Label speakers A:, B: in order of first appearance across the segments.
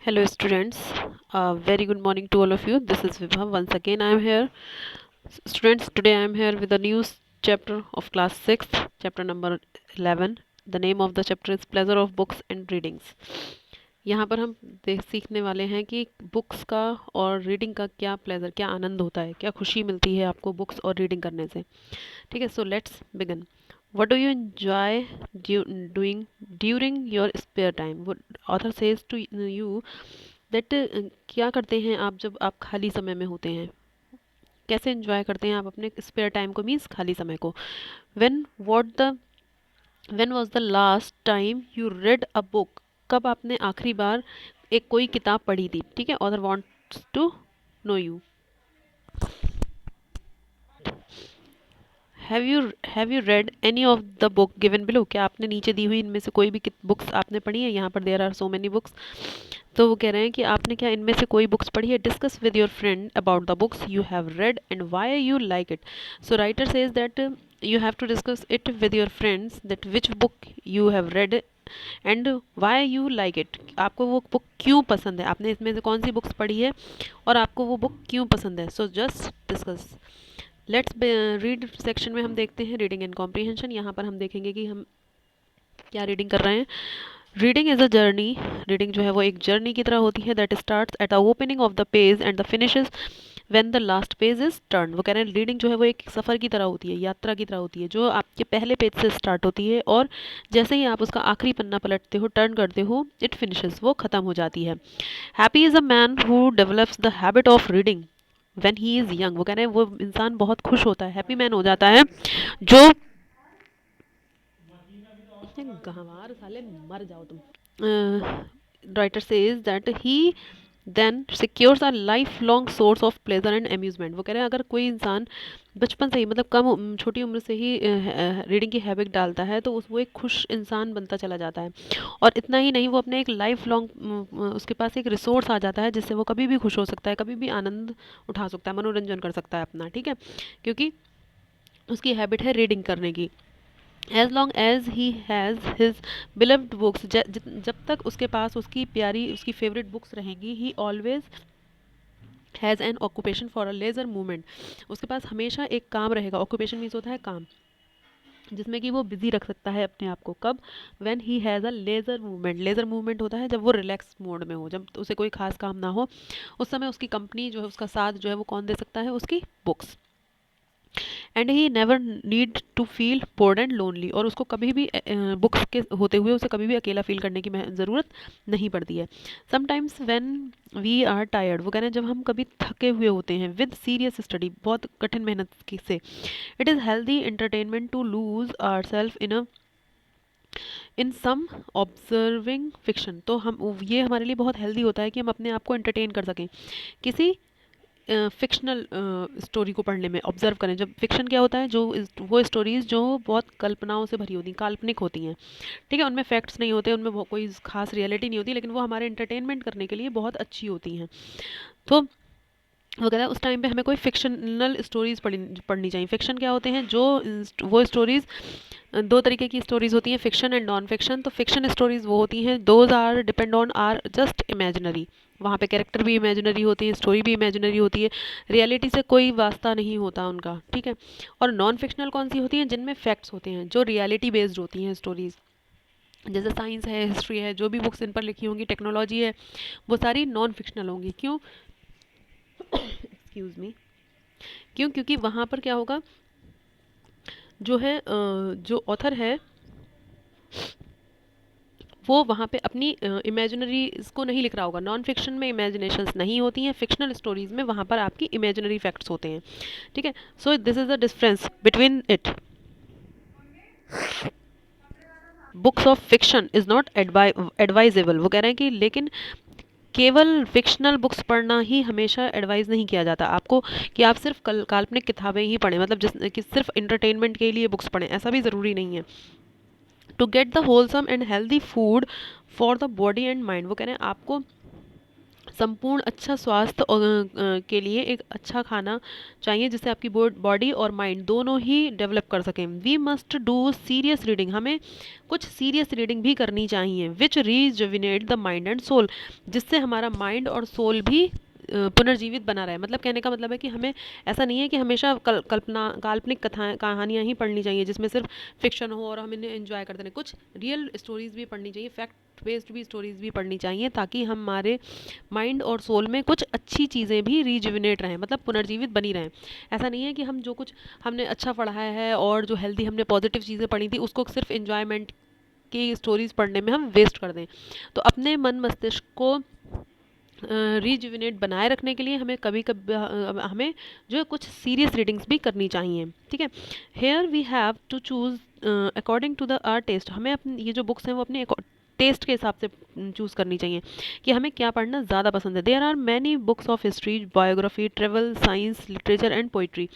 A: Hello students, very good morning to all of you. This is Vibha. Once again I am here. Students, today I am here with a new chapter of class 6, chapter number 11. The name of the chapter is Pleasure of Books and Readings. यहाँ पर हम सीखने वाले हैं कि books का और reading का क्या प्लेजर, क्या आनंद होता है, क्या खुशी मिलती है आपको बुक्स और रीडिंग करने से. ठीक है, so let's begin. What do you enjoy doing during your spare time? What author says to you that क्या करते हैं आप जब आप खाली समय में होते हैं, कैसे एंजॉय करते हैं आप अपने स्पेयर टाइम को, मीन्स खाली समय को. When was the last time you read a book? कब आपने आखिरी बार एक कोई किताब पढ़ी थी. ठीक है, author wants to know you. Have you read any of the book given below? क्या आपने नीचे दी हुई इनमें से कोई भी बुक्स आपने पढ़ी है? यहाँ पर there are so many books. तो वो कह रहे हैं कि आपने क्या इनमें से कोई बुक्स पढ़ी है. Discuss with your friend about the books you have read and why you like it. So writer says that you have to discuss it with your friends that which book you have read and why you like it. आपको वो book क्यों पसंद है, आपने इसमें से कौन सी books पढ़ी है और आपको वो बुक क्यों पसंद है. So just discuss. Let's read section में हम देखते हैं रीडिंग एंड कॉम्प्रीहेंशन. यहाँ पर हम देखेंगे कि हम क्या रीडिंग कर रहे हैं. Reading is a journey. Reading जो है वो एक जर्नी की तरह होती है. That starts at the opening of the page and the finishes when the last page is turn. वो कह रहे हैं रीडिंग जो है वो एक सफ़र की तरह होती है, यात्रा की तरह होती है, जो आपके पहले पेज से स्टार्ट होती है और जैसे ही आप उसका आखिरी पन्ना पलटते हो, टर्न करते हो, इट फिनिशेस, वो ख़त्म हो जाती है. Happy is a man who develops the habit of reading when he is young. वो कह रहे हैं वो इंसान बहुत खुश होता है, हैप्पी मैन हो जाता है जो गंवार साले मर जाओ तुम. Writer says that he then secures a life long source of pleasure and amusement. वो कह रहे हैं अगर कोई इंसान बचपन से ही, मतलब छोटी उम्र से ही रीडिंग की हैबिट डालता है तो वो एक खुश इंसान बनता चला जाता है. और इतना ही नहीं, वो अपने एक लाइफ लॉन्ग उसके पास एक रिसोर्स आ जाता है जिससे वो कभी भी खुश हो सकता है, कभी भी आनंद उठा सकता है, मनोरंजन कर सकता है अपना. ठीक है, क्योंकि उसकी हैबिट है रीडिंग करने की. As long as he has his beloved books, जब तक उसके पास उसकी प्यारी, उसकी फेवरेट बुक्स रहेंगी, he always has an occupation for a leisure movement. उसके पास हमेशा एक काम रहेगा. ऑक्यूपेशन मीन्स होता है काम, जिसमें कि वो बिजी रख सकता है अपने आप को. कब? When he has a leisure movement. Leisure movement होता है जब वो रिलैक्स मोड में हो, जब उसे कोई खास काम ना हो. उस समय उसकी कंपनी जो है, उसका साथ जो है वो कौन दे सकता है? उसकी books. And he never need to feel bored and lonely. और उसको कभी भी बुक्स के होते हुए उसे कभी भी अकेला फील करने की ज़रूरत नहीं पड़ती है. Sometimes when we are tired. वो कह रहे हैं जब हम कभी थके हुए होते हैं, विद सीरियस स्टडी, बहुत कठिन मेहनत से, it is healthy entertainment to lose our self in some observing fiction. तो हम ये हमारे लिए बहुत हेल्दी होता है कि हम अपने आप को एंटरटेन कर सकें किसी फिक्शनल स्टोरी को पढ़ने में. ऑब्जर्व करें. जब फिक्शन क्या होता है? जो वो स्टोरीज़ जो बहुत कल्पनाओं से भरी होती हैं, काल्पनिक होती हैं. ठीक है, उनमें फैक्ट्स नहीं होते, उनमें कोई खास रियलिटी नहीं होती, लेकिन वो हमारे एंटरटेनमेंट करने के लिए बहुत अच्छी होती हैं. तो वो कहता है उस टाइम पे हमें कोई फिक्शनल स्टोरीज़ पढ़नी चाहिए. फिक्शन क्या होते हैं? जो वो स्टोरीज़, दो तरीके की स्टोरीज़ होती हैं, फिक्शन एंड नॉन फिक्शन. तो फिक्शन स्टोरीज़ वो होती हैं, those are depend on or just imaginary. वहाँ पे कैरेक्टर भी इमेजिनरी होती है, स्टोरी भी इमेजिनरी होती है, रियलिटी से कोई वास्ता नहीं होता उनका. ठीक है. और नॉन फिक्शनल कौन सी होती हैं? जिनमें फैक्ट्स होते हैं, जो रियलिटी बेस्ड होती हैं स्टोरीज़. जैसे साइंस है, हिस्ट्री है, जो भी बुक्स इन पर लिखी होंगी, टेक्नोलॉजी है, वो सारी नॉन फिक्शनल होंगी. क्यों? Excuse me. क्यों? क्योंकि वहाँ पर क्या होगा, जो है जो ऑथर है वो वहाँ पे अपनी इमेजिनरी इसको नहीं लिख रहा होगा. नॉन फिक्शन में इमेजिनेशंस नहीं होती हैं, फिक्शनल स्टोरीज़ में वहाँ पर आपकी इमेजिनरी फैक्ट्स होते हैं. ठीक है. So this is the difference between it. Books of fiction is not advisable. वो कह रहे हैं कि लेकिन केवल फिक्शनल बुक्स पढ़ना ही हमेशा एडवाइस नहीं किया जाता आपको, कि आप सिर्फ काल्पनिक किताबें ही पढ़ें, मतलब जिस कि सिर्फ इंटरटेनमेंट के लिए बुक्स पढ़ें, ऐसा भी ज़रूरी नहीं है. To get the wholesome and healthy food for the body and mind. वो कह रहे हैं आपको संपूर्ण अच्छा स्वास्थ्य के लिए एक अच्छा खाना चाहिए जिससे आपकी बॉडी और माइंड दोनों ही डेवलप कर सकें। We must do serious reading, हमें कुछ सीरियस रीडिंग भी करनी चाहिए। Which rejuvenate the mind and soul, जिससे हमारा माइंड और सोल भी पुनर्जीवित बना रहे। मतलब कहने का मतलब है कि हमें ऐसा नहीं है कि हमेशा कल्पना काल्पनिक कथाएं कहानियाँ ही पढ़नी चाहिए जिसमें सिर्फ फिक्शन हो और हम इन्हें एंजॉय करते रहें। कुछ रियल स्टोरीज भी पढ़नी चाहिए, फैक्ट बेस्ड भी स्टोरीज भी पढ़नी चाहिए, ताकि हमारे माइंड और सोल में कुछ अच्छी चीज़ें भी रिजुविनेट रहें, मतलब पुनर्जीवित बनी रहें। ऐसा नहीं है कि हम जो कुछ हमने अच्छा पढ़ा है और जो हेल्दी हमने पॉजिटिव चीज़ें पढ़ी थी उसको सिर्फ इन्जॉयमेंट की स्टोरीज पढ़ने में हम वेस्ट कर दें। तो अपने मन मस्तिष्क को रिजुविनेट बनाए रखने के लिए हमें कभी कभी हमें जो है कुछ सीरियस रीडिंग्स भी करनी चाहिए। ठीक है, here we have to choose according to the our taste. हमें अपनी ये जो बुक्स हैं वो अपने टेस्ट के हिसाब से चूज़ करनी चाहिए कि हमें क्या पढ़ना ज़्यादा पसंद है। There are many books of history, biography, travel, science, literature and poetry.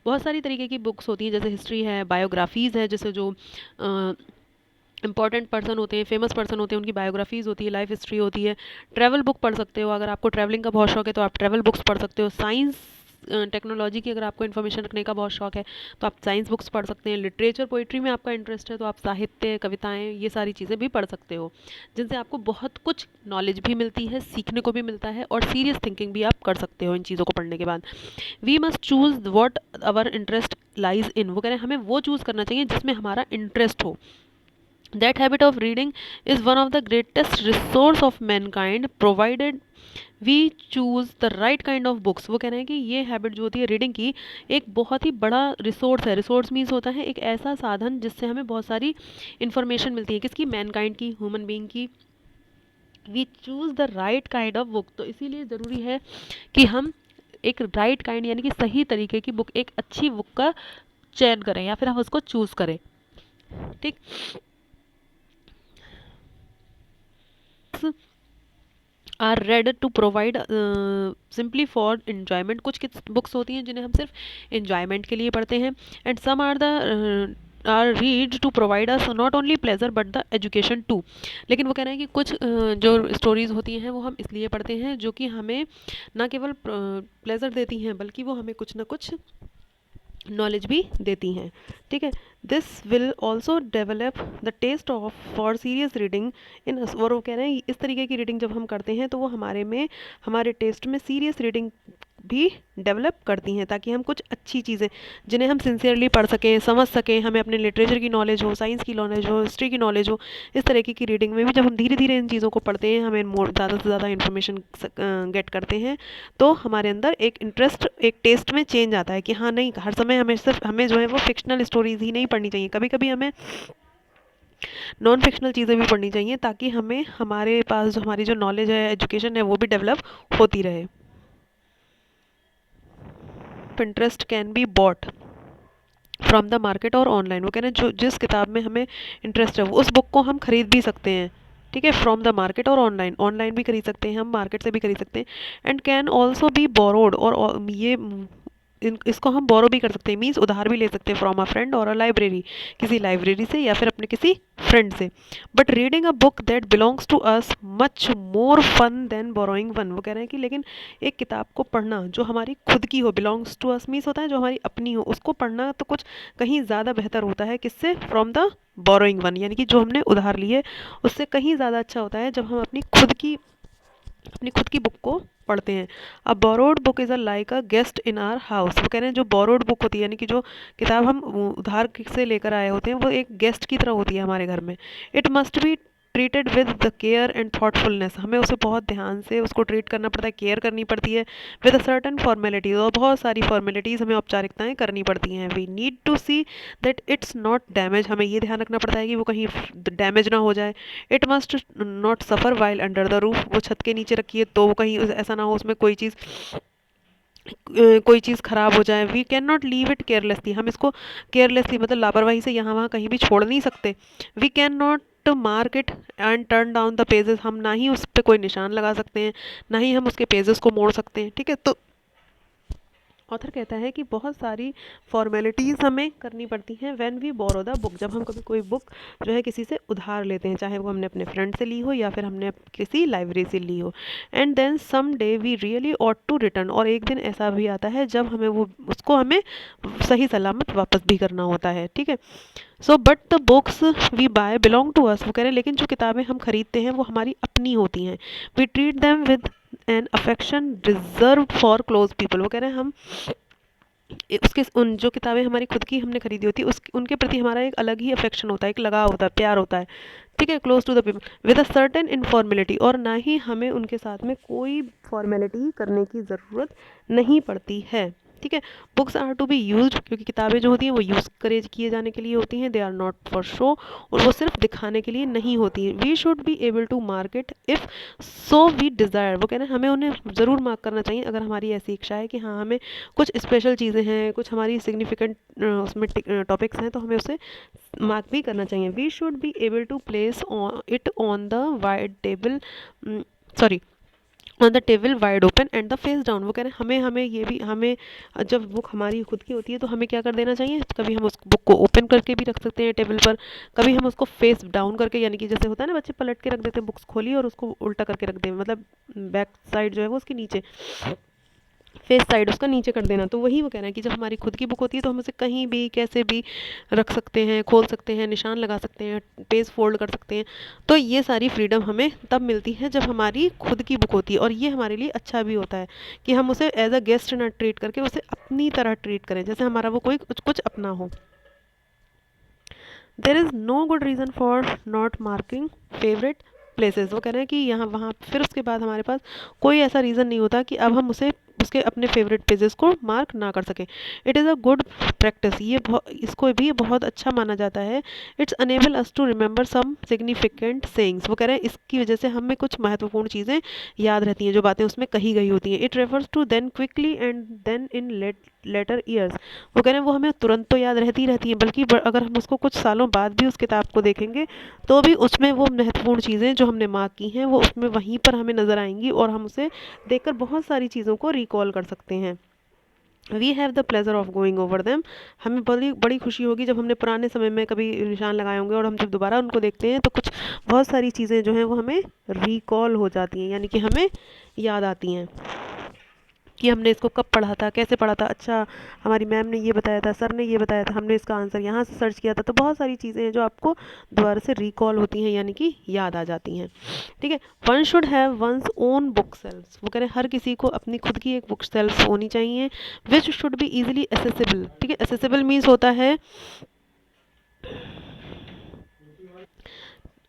A: बहुत सारी तरीके की बुक्स होती हैं, जैसे हिस्ट्री है, बायोग्राफीज़ है, जैसे जो इंपॉर्टेंट पर्सन होते हैं, फेमस पर्सन होते हैं, उनकी बायोग्राफीज़ होती है, लाइफ हिस्ट्री होती है। ट्रैवल बुक पढ़ सकते हो, अगर आपको ट्रैवलिंग का बहुत शौक है तो आप ट्रैवल बुक्स पढ़ सकते हो। साइंस टेक्नोलॉजी की अगर आपको इन्फॉर्मेशन रखने का बहुत शौक है तो आप साइंस बुक्स पढ़ सकते हैं। लिटरेचर पोइट्री में आपका इंटरेस्ट है तो आप साहित्य, कविताएं, ये सारी चीज़ें भी पढ़ सकते हो, जिनसे आपको बहुत कुछ नॉलेज भी मिलती है, सीखने को भी मिलता है और सीरियस थिंकिंग भी आप कर सकते हो इन चीज़ों को पढ़ने के बाद। We must choose what our interest lies in, वो कह रहे हैं हमें वो चूज़ करना चाहिए जिसमें हमारा इंटरेस्ट हो। That habit of reading is one of the greatest resource of mankind provided we choose the right kind of books। वो कह रहे हैं कि ये हैबिट जो होती है रीडिंग की एक बहुत ही बड़ा रिसोर्स है। रिसोर्स मीन्स होता है एक ऐसा साधन जिससे हमें बहुत सारी इंफॉर्मेशन मिलती है, किसकी, मैनकाइंड की, ह्यूमन बीइंग की। We choose the right kind of book, तो इसीलिए ज़रूरी है कि हम एक राइट काइंड यानी कि सही तरीके की बुक, एक अच्छी बुक का चयन करें या फिर हम उसको चूज़ करें। ठीक, are read to provide simply for enjoyment. कुछ बुक्स होती हैं जिन्हें हम सिर्फ इन्जॉयमेंट के लिए पढ़ते हैं, and some are the are read to provide us not only pleasure but the education too. लेकिन वो कह रहे हैं कि कुछ जो स्टोरीज़ होती हैं वो हम इसलिए पढ़ते हैं जो कि हमें ना केवल प्लेजर देती हैं बल्कि वो हमें कुछ ना कुछ नॉलेज भी देती हैं। ठीक है, this will also develop the test of for serious reading in us. और वो कह रहे हैं इस तरीके की रीडिंग जब हम करते हैं तो वो हमारे में, हमारे टेस्ट में सीरियस रीडिंग भी डेवलप करती हैं, ताकि हम कुछ अच्छी चीज़ें जिन्हें हम सिंसियरली पढ़ सकें, समझ सकें, हमें अपने लिटरेचर की नॉलेज हो, साइंस की नॉलेज हो, हिस्ट्री की नॉलेज हो। इस तरीके की रीडिंग में भी जब हम धीरे धीरे इन चीज़ों को पढ़ते हैं, हमें मोर ज़्यादा से ज़्यादा इन्फॉर्मेशन गेट करते हैं, तो हमारे अंदर एक इंटरेस्ट, एक टेस्ट में चेंज आता है कि हाँ नहीं, हर समय हमें सिर्फ हमें जो है वो फिक्शनल स्टोरीज़ ही नहीं पढ़नी चाहिए, कभी कभी हमें नॉन फिक्शनल चीज़ें भी पढ़नी चाहिए, ताकि हमें हमारे पास जो हमारी जो नॉलेज है, एजुकेशन है, वो भी डेवलप होती रहे। Interest can be bought from the market और ऑनलाइन। वो कह रहे हैं जो जिस किताब में हमें इंटरेस्ट है उस बुक को हम खरीद भी सकते हैं। ठीक है, फ्रॉम द मार्केट और ऑनलाइन, ऑनलाइन भी खरीद सकते हैं हम, मार्केट से भी खरीद सकते हैं। And can also be borrowed, और ये इसको हम बोरो भी कर सकते हैं, मीन्स उधार भी ले सकते हैं, फ्रॉम अ फ्रेंड और अ लाइब्रेरी, किसी लाइब्रेरी से या फिर अपने किसी फ्रेंड से। But reading a book that belongs to us much more fun than borrowing one. वो कह रहे हैं कि लेकिन एक किताब को पढ़ना जो हमारी खुद की हो, बिलोंग्स टू अस मीन्स होता है जो हमारी अपनी हो, उसको पढ़ना तो कुछ कहीं ज़्यादा बेहतर होता है, किससे, फ्रॉम द बोरोइंग वन, यानी कि जो हमने उधार लिए उससे कहीं ज़्यादा अच्छा होता है जब हम अपनी खुद की बुक को पढ़ते हैं। A borrowed book is a like a guest in our house. वो कह रहे हैं जो बोरोड बुक होती है, यानी कि जो किताब हम उधार से लेकर आए होते हैं, वो एक गेस्ट की तरह होती है हमारे घर में। It must be treated with the care and thoughtfulness. हमें उसे बहुत ध्यान से उसको ट्रीट करना पड़ता है, केयर करनी पड़ती है। विद अ सर्टन फॉर्मेलिटीज़, और बहुत सारी फॉर्मेलिटीज़, हमें औपचारिकताएं करनी पड़ती हैं। We need to see that it's not damage. हमें ये ध्यान रखना पड़ता है कि वो कहीं डैमेज ना हो जाए। It must not suffer while under the roof. वो छत के नीचे रखिए तो वो कहीं ऐसा ना हो उसमें कोई चीज़ ख़राब हो जाए। We can not leave it carelessly. हम इसको केयरलेसली मतलब लापरवाही से यहाँ वहाँ कहीं भी छोड़ नहीं सकते। We can not mark it and turn down the pages. हम ना ही उस पर कोई निशान लगा सकते हैं, ना ही हम उसके पेजेस को मोड़ सकते हैं। ठीक है, तो ऑथर कहता है कि बहुत सारी फॉर्मेलिटीज़ हमें करनी पड़ती हैं when we borrow the book, जब हम कभी कोई बुक जो है किसी से उधार लेते हैं, चाहे वो हमने अपने फ्रेंड से ली हो या फिर हमने किसी लाइब्रेरी से ली हो। And then some day we really ought to return, और एक दिन ऐसा भी आता है जब हमें वो उसको हमें सही सलामत वापस भी करना होता है, ठीक है। So but the books we buy belong to us, वो कह रहे हैं लेकिन जो किताबें हम खरीदते हैं वो हमारी अपनी होती हैं। We treat them with an affection reserve for close people, वो कह रहे हैं हम उसके उन जो किताबें हमारी खुद की हमने खरीदी होती है उस उनके प्रति हमारा एक अलग ही अफेक्शन होता है, एक लगाव होता है, प्यार होता है, ठीक है। Close to the people with a certain informality, और ना ही हमें उनके साथ में कोई फॉर्मेलिटी करने की ज़रूरत नहीं पड़ती है, ठीक है। Books are to be use, क्योंकि किताबें जो होती हैं वो यूज़ करे किए जाने के लिए होती हैं, they are not for show, और वो सिर्फ दिखाने के लिए नहीं होती हैं। We should be able to mark it if so we desire, वो कहना हमें उन्हें ज़रूर मार्क करना चाहिए अगर हमारी ऐसी इच्छा है कि हाँ हमें कुछ स्पेशल चीज़ें हैं, कुछ हमारी सिग्निफिकेंट उसमें टॉपिक्स हैं तो हमें उसे मार्क भी करना चाहिए। We should be able to place it on the wide table, sorry on the table wide open and the face down, वो कह रहे हैं हमें हमें ये भी हमें जब बुक हमारी खुद की होती है तो हमें क्या कर देना चाहिए, कभी हम उस बुक को ओपन करके भी रख सकते हैं टेबल पर, कभी हम उसको फेस डाउन करके, यानी कि जैसे होता है ना बच्चे पलट के रख देते हैं, बुक्स खोली और उसको उल्टा करके रख दें, मतलब बैक साइड जो है वो उसके नीचे, फेस साइड उसका नीचे कर देना। तो वही वो कह रहे हैं कि जब हमारी खुद की बुक होती है तो हम उसे कहीं भी कैसे भी रख सकते हैं, खोल सकते हैं, निशान लगा सकते हैं, पेज फोल्ड कर सकते हैं। तो ये सारी फ्रीडम हमें तब मिलती है जब हमारी खुद की बुक होती है, और ये हमारे लिए अच्छा भी होता है कि हम उसे एज अ गेस्ट ना ट्रीट करके उसे अपनी तरह ट्रीट करें, जैसे हमारा वो कोई कुछ कुछ अपना हो। There is no good reason for not marking favourite places, वो कह रहे हैं कि यहाँ वहाँ फिर उसके बाद हमारे पास कोई ऐसा रीज़न नहीं होता कि अब हम उसे उसके अपने फेवरेट पेजेस को मार्क ना कर सकें। It is a good practice, ये इसको भी बहुत अच्छा माना जाता है। It's enable us to remember some significant sayings, वो कह रहे हैं इसकी वजह से हमें कुछ महत्वपूर्ण चीज़ें याद रहती हैं, जो बातें उसमें कही गई होती हैं। It refers to then quickly and then in later years, वो कह रहे हैं वो हमें तुरंत तो याद रहती रहती हैं, बल्कि अगर हम उसको कुछ सालों बाद भी उस किताब को देखेंगे तो भी उसमें वो महत्वपूर्ण चीज़ें जो हमने मार्क की हैं वो उसमें वहीं पर हमें नज़र आएंगी, और हम उसे देखकर बहुत सारी चीज़ों को रिकॉल कर सकते हैं। We have the pleasure of going over them, हमें बड़ी बड़ी खुशी होगी जब हमने पुराने समय में कभी निशान लगाए होंगे और हम जब दोबारा उनको देखते हैं तो कुछ बहुत सारी चीज़ें जो हैं वो हमें रिकॉल हो जाती हैं, यानी कि हमें याद आती हैं कि हमने इसको कब पढ़ा था, कैसे पढ़ा था, अच्छा हमारी मैम ने ये बताया था, सर ने ये बताया था, हमने इसका आंसर यहाँ से सर्च किया था। तो बहुत सारी चीज़ें हैं जो आपको दोबारा से रिकॉल होती हैं, यानी कि याद आ जाती हैं, ठीक है। One should have one's own book shelf, वो कह रहे हैं हर किसी को अपनी खुद की एक बुक सेल्फ होनी चाहिए, which should be easily accessible, ठीक है। एसेसिबल मीन्स होता है,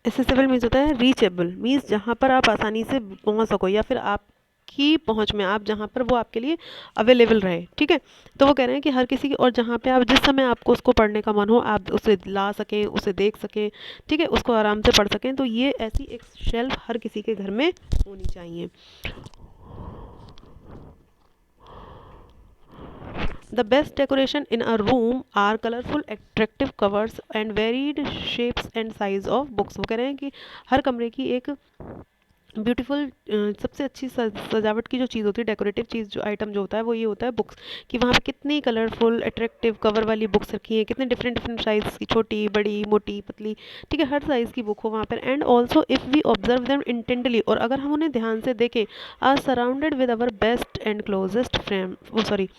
A: एसेसिबल मीन्स होता है रीचेबल, मीन्स जहाँ पर आप आसानी से पहुँच सको, या फिर आपकी पहुँच में, आप जहाँ पर वो आपके लिए अवेलेबल रहे, ठीक है। तो वो कह रहे हैं कि हर किसी की, और जहाँ पे आप जिस समय आपको उसको पढ़ने का मन हो आप उसे ला सकें, उसे देख सकें, ठीक है, उसको आराम से पढ़ सकें। तो ये ऐसी एक शेल्फ हर किसी के घर में होनी चाहिए। The best decoration in a room are colorful, attractive covers and varied shapes and size of books, वो कह रहे हैं कि हर कमरे की एक ब्यूटीफुल सबसे अच्छी सजावट की जो चीज़ होती है, डेकोरेटिव चीज़ जो आइटम जो होता है वो ये होता है बुक्स, कि वहाँ पे कितनी कलरफुल अट्रैक्टिव कवर वाली बुक्स रखी हैं, कितने डिफरेंट डिफरेंट साइज़ की, छोटी बड़ी मोटी पतली, ठीक है, हर साइज़ की बुक हो वहाँ पर। And also if we observe them intently, और अगर हम उन्हें ध्यान से देखें, are surrounded with our best and closest friend, वो sorry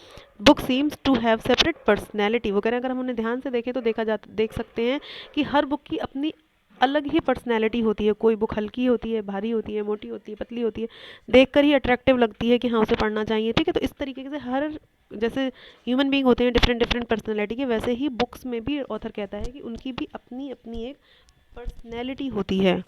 A: book seems to have separate personality, वो कह रहे हैं अगर हम उन्हें ध्यान से देखें तो देख सकते हैं कि हर बुक की अपनी अलग ही पर्सनैलिटी होती है। कोई बुक हल्की होती है, भारी होती है, मोटी होती है, पतली होती है, देखकर ही अट्रैक्टिव लगती है कि हाँ उसे पढ़ना चाहिए, ठीक है। तो इस तरीके से हर, जैसे ह्यूमन बीइंग होते हैं डिफरेंट डिफरेंट पर्सनैलिटी के, वैसे ही बुक्स में भी ऑथर कहता है कि उनकी भी अपनी अपनी एक पर्सनैलिटी होती है।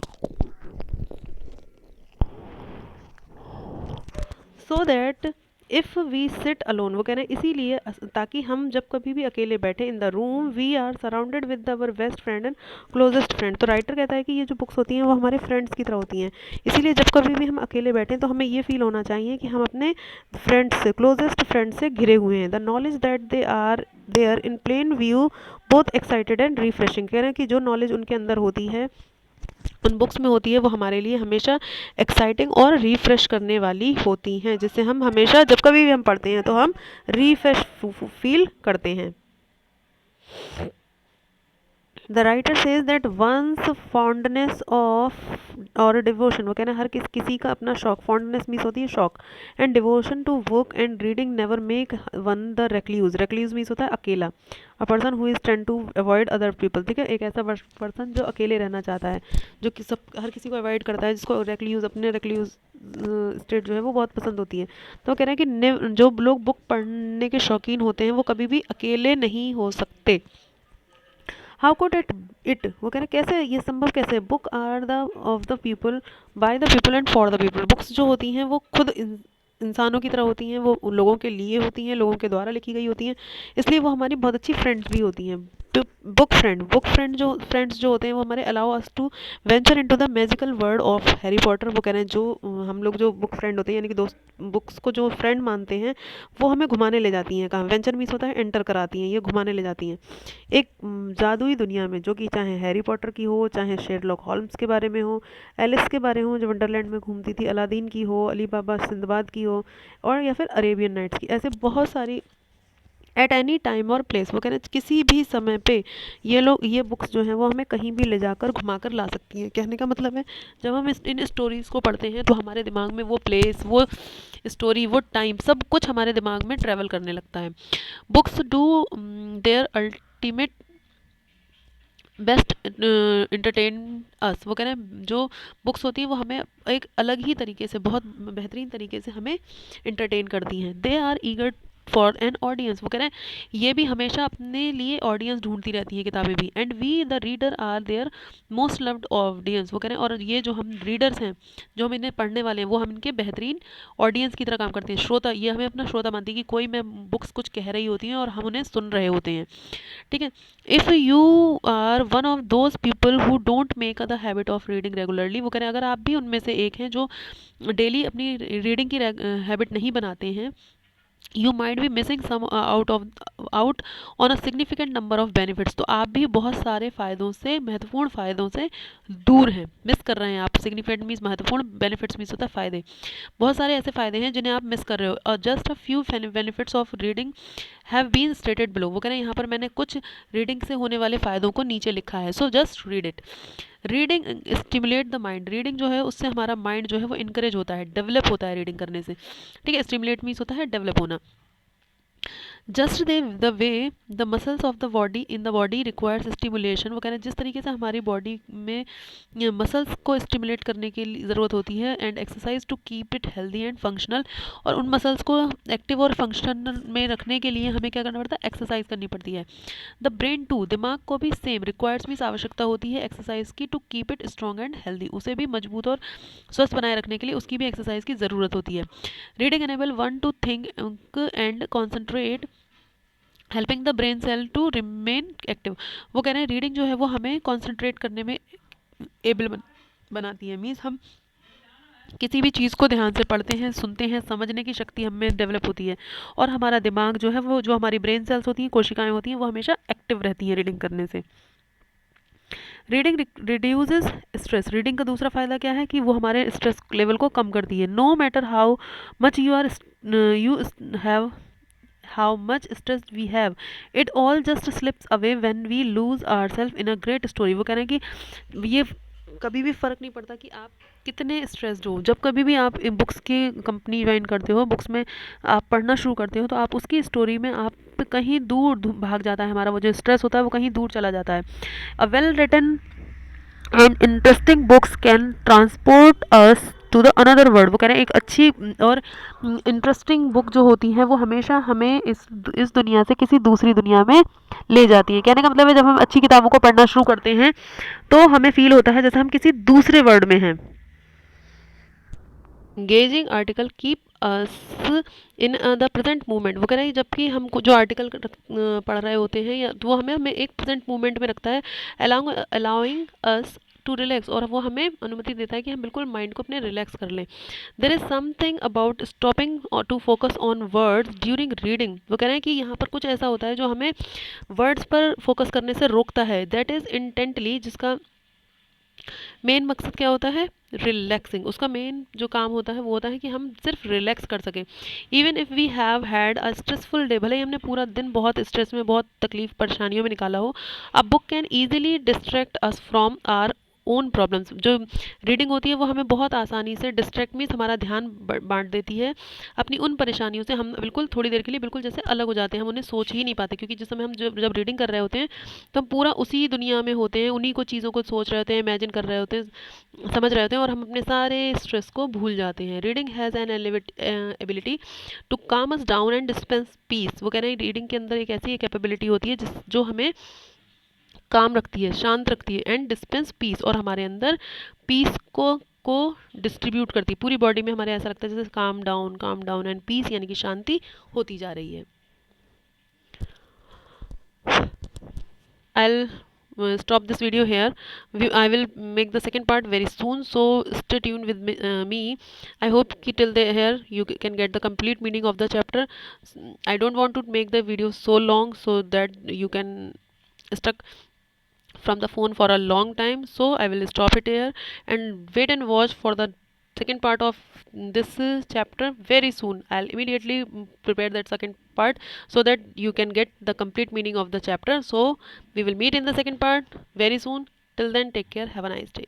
A: So that if we sit alone, वो कह रहे हैं इसीलिए ताकि हम जब कभी भी अकेले बैठे in the room we are surrounded with our best friend and closest friend, तो राइटर कहता है कि ये जो बुक्स होती हैं वो हमारे फ्रेंड्स की तरह होती हैं, इसीलिए जब कभी भी हम अकेले बैठें तो हमें ये फील होना चाहिए कि हम अपने फ्रेंड्स से, क्लोजेस्ट फ्रेंड से घिरे हुए हैं। The knowledge that they are there in plain view both excited and refreshing, कह रहे हैं कि जो नॉलेज उनके अंदर होती है उन बुक्स में होती है वो हमारे लिए हमेशा एक्साइटिंग और रिफ्रेश करने वाली होती हैं, जिससे हम हमेशा जब कभी भी हम पढ़ते हैं तो हम रिफ्रेश फील करते हैं। The writer says that once fondness of और डिवोशन, वो कहना हर किसी का अपना शौक, फॉन्डनेस मीन्स होती है शौक, and devotion to book and reading never make one the recluse, recluse means होता है अकेला, a person who is tend to avoid other people, ठीक है, एक ऐसा पर्सन जो अकेले रहना चाहता है, जो कि सब हर किसी को अवॉइड करता है, जिसको रेक्ल्यूज अपने रेक्ल्यूज स्टेट जो है वो बहुत पसंद होती है। तो कह रहे हैं कि जो लोग बुक पढ़ने के शौकीन होते हैं वो कभी भी अकेले नहीं हो सकते। हाउ कुड इट वो कह रहे कैसे ये संभव कैसे, book are the of the people by the people and for the people, books जो होती हैं वो खुद इंसानों की तरह होती हैं, वो उन लोगों के लिए होती हैं, लोगों के द्वारा लिखी गई होती हैं, इसलिए वो हमारी बहुत अच्छी फ्रेंड्स भी होती हैं। बुक फ्रेंड्स जो होते हैं वो हमारे allow us to venture into the magical world of Harry Potter, वो कह रहे हैं जो हम लोग जो बुक फ्रेंड होते हैं यानी कि दोस्त बुक्स को जो फ्रेंड मानते हैं वो हमें घुमाने ले जाती हैं, कहाँ वेंचर मीन्स होता है एंटर कराती हैं, ये घुमाने ले जाती हैं एक जादुई दुनिया में, जो कि चाहे हैरी पॉटर की हो, चाहे शेरलॉक होल्म्स के बारे में हो, एलिस के बारे हो जो वंडरलैंड में घूमती थी, अलादीन की हो, अली बाबा सिंदबाद की हो, और या फिर अरेबियन नाइट्स की, ऐसे बहुत सारी एट एनी टाइम और प्लेस, वो कह रहे हैं किसी भी समय पे ये बुक्स जो हैं वो हमें कहीं भी ले जाकर घुमा कर ला सकती हैं। कहने का मतलब है जब हम इन स्टोरीज़ को पढ़ते हैं तो हमारे दिमाग में वो प्लेस, वो स्टोरी, वो टाइम, सब कुछ हमारे दिमाग में ट्रैवल करने लगता है। Books do their ultimate best entertain us, वो कह रहे हैं जो बुक्स होती हैं वो हमें एक अलग ही तरीके से, बहुत बेहतरीन तरीके से हमें इंटरटेन करती हैं। They are eager for an audience, वो कह रहे हैं ये भी हमेशा अपने लिए ऑडियंस ढूंढती रहती है किताबें भी, and we the reader are their most loved audience, वो कह रहे हैं और ये जो हम रीडर्स हैं, जो हम इन्हें पढ़ने वाले हैं, वो हम इनके बेहतरीन ऑडियंस की तरह काम करते हैं, श्रोता, ये हमें अपना श्रोता मानती है कि कोई मैं बुक्स कुछ कह रही होती हैं और हम उन्हें सुन रहे होते हैं, ठीक है। If you are one of those people who don't make the habit of reading regularly, वो कह रहे हैं अगर आप भी उनमें से एक हैं जो डेली अपनी रीडिंग की हैबिट नहीं बनाते हैं, you might be missing some out on a significant number of benefits, तो आप भी बहुत सारे फ़ायदों से, महत्वपूर्ण फ़ायदों से दूर हैं, मिस कर रहे हैं आप। सिग्निफिकेंट मीन्स महत्वपूर्ण, बेनिफिट्स मीन्स होता है फ़ायदे, बहुत सारे ऐसे फ़ायदे हैं जिन्हें आप मिस कर रहे हो। और just a few benefits of reading have been stated below, वो कह रहे हैं यहाँ पर मैंने कुछ रीडिंग से होने वाले फ़ायदों को नीचे लिखा है, so just read it. Reading stimulate the mind, reading जो है उससे हमारा माइंड जो है वो इनकरेज होता है, डेवलप होता है रीडिंग करने से, ठीक है। स्टिमुलेट मीन्स होता है डेवलप होना। Just the way the muscles of the body in the body requires stimulation, वो कह रहे हैं जिस तरीके से हमारी बॉडी में मसल्स को स्टिमुलेट करने की ज़रूरत होती है, and exercise to keep it healthy and functional, और उन मसल्स को एक्टिव और फंक्शनल में रखने के लिए हमें क्या करना पड़ता है, एक्सरसाइज करनी पड़ती है। द ब्रेन टू, दिमाग को भी सेम रिक्वायर्स मीन्स आवश्यकता होती है एक्सरसाइज की, to keep it strong and healthy, उसे भी मजबूत और स्वस्थ बनाए रखने के लिए उसकी भी एक्सरसाइज की ज़रूरत होती है। Reading enable one to think and concentrate, helping the brain cell to remain active, वो कह रहे हैं रीडिंग जो है वो हमें कॉन्सेंट्रेट करने में एबल बनाती है, मीन्स हम किसी भी चीज़ को ध्यान से पढ़ते हैं, सुनते हैं, समझने की शक्ति हमें डेवलप होती है, और हमारा दिमाग जो है वो, जो हमारी ब्रेन सेल्स होती हैं, कोशिकाएं होती हैं, वो हमेशा एक्टिव रहती हैं रीडिंग करने से। रीडिंग रिड्यूसेस स्ट्रेस, रीडिंग का दूसरा फ़ायदा क्या है कि वो हमारे स्ट्रेस लेवल को कम करती है। No matter how much you have how much stress we have, it all just slips away when we lose ourselves in a great story, वो कह रहे हैं कि ये कभी भी फ़र्क नहीं पड़ता कि आप कितने स्ट्रेस्ड हो, जब कभी भी आप बुक्स की कंपनी ज्वाइन करते हो, बुक्स में आप पढ़ना शुरू करते हो, तो आप उसकी स्टोरी में आप कहीं दूर भाग जाता है, हमारा वो जो स्ट्रेस होता है वो कहीं दूर चला जाता है। A well written and interesting books can transport us to the another world, वो कह रहे हैं एक अच्छी और इंटरेस्टिंग बुक जो होती है वो हमेशा हमें इस दुनिया से किसी दूसरी दुनिया में ले जाती है। कहने का मतलब है जब हम अच्छी किताबों को पढ़ना शुरू करते हैं तो हमें फील होता है जैसे हम किसी दूसरे वर्ल्ड में हैं। Engaging article keep us in the present moment, वो कह रहे हैं जबकि हम जो आर्टिकल पढ़ रहे होते हैं या तो वो हमें हमें एक प्रेजेंट मोमेंट में रखता है, अलाउिंग अस टू रिलैक्स, और वो हमें अनुमति देता है कि हम बिल्कुल माइंड को अपने रिलैक्स कर लें। There is something about stopping और to focus on words during reading, वो कह रहे हैं कि यहाँ पर कुछ ऐसा होता है जो हमें वर्ड्स पर फोकस करने से रोकता है, दैट इज़ इंटेंटली, जिसका मेन मकसद क्या होता है? रिलैक्सिंग। उसका मेन जो काम होता है वो होता है कि हम सिर्फ रिलैक्स कर सकें। Even if we have had a stressful day, भले ही हमने पूरा दिन बहुत स्ट्रेस में, बहुत तकलीफ परेशानियों में निकाला हो, a book can easily distract us from our own problems. जो रीडिंग होती है वो हमें बहुत आसानी से डिस्ट्रैक्ट, मीन्स हमारा ध्यान बांट देती है अपनी उन परेशानियों से। हम बिल्कुल थोड़ी देर के लिए बिल्कुल जैसे अलग हो जाते हैं, हम उन्हें सोच ही नहीं पाते, क्योंकि जिस समय हम जब रीडिंग कर रहे होते हैं तो हम पूरा उसी दुनिया में होते हैं, उन्हीं को चीज़ों को सोच रहे होते हैं, इमेजिन कर रहे होते हैं, समझ रहे होते हैं, और हम अपने सारे स्ट्रेस को भूल जाते हैं। Reading has an ability to calm us down and dispense peace. वो कह रहे हैं रीडिंग के अंदर एक ऐसी कैपेबिलिटी होती है जिस जो हमें काम रखती है, शांत रखती है, एंड डिस्पेंस पीस, और हमारे अंदर पीस को डिस्ट्रीब्यूट करती है पूरी बॉडी में। हमारे ऐसा लगता है जैसे काम डाउन एंड पीस, यानी कि शांति होती जा रही है। I'll stop this video here. I will make the second part very soon, so stay tuned with me. I hope ki till here you can get the complete meaning of the chapter. I don't want to make the video so long so that you can stuck from the phone for a long time. So I will stop it here and wait and watch for the second part of this chapter very soon. I'll immediately prepare that second part so that you can get the complete meaning of the chapter. So we will meet in the second part very soon. Till then, take care. Have a nice day.